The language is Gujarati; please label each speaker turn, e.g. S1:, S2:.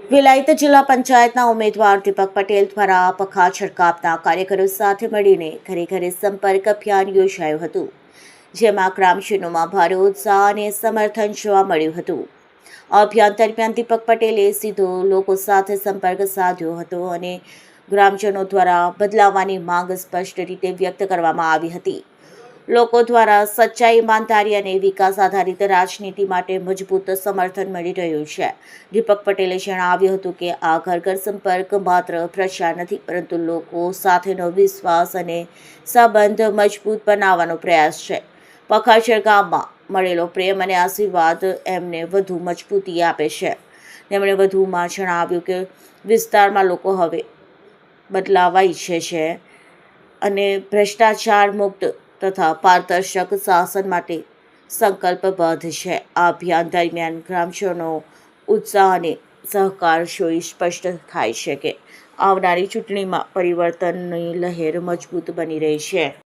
S1: વિલાયત જિલ્લા પંચાયતના ઉમેદવાર દીપક પટેલ દ્વારા પખાચર કાપના કાર્યકરો સાથે મળીને ઘરે ઘરે સંપર્ક અભિયાન યોજાયું હતું, જેમાં ગ્રામજનોમાં ભારે ઉત્સાહ અને સમર્થન જોવા મળ્યું હતું. આ અભિયાન દરમિયાન દીપક પટેલે સીધો લોકો સાથે સંપર્ક સાધ્યો હતો અને ગ્રામજનો દ્વારા બદલાવવાની માંગ સ્પષ્ટ રીતે વ્યક્ત કરવામાં આવી હતી. લોકો દ્વારા સચ્ચાઈ, ઈમાનદારી અને વિકાસ આધારિત રાજનીતિ માટે મજબૂત સમર્થન મળી રહ્યું છે. દીપક પટેલે જણાવ્યું હતું કે આ ઘર ઘર સંપર્ક માત્ર પ્રચાર નથી, પરંતુ લોકો સાથેનો વિશ્વાસ અને સંબંધ મજબૂત બનાવવાનો પ્રયાસ છે. પખાચર ગામમાં મળેલો પ્રેમ અને આશીર્વાદ એમને વધુ મજબૂતી આપે છે. તેમણે વધુમાં જણાવ્યું કે વિસ્તારમાં લોકો હવે બદલાવા ઈચ્છે છે અને ભ્રષ્ટાચાર મુક્ત તથા પારદર્શક શાસન માટે સંકલ્પબદ્ધ છે. આ અભિયાન દરમિયાન ગ્રામજનો ઉત્સાહ અને સહકાર જોઈ સ્પષ્ટ થાય છે કે આવનારી ચૂંટણીમાં પરિવર્તનની લહેર મજબૂત બની રહી છે.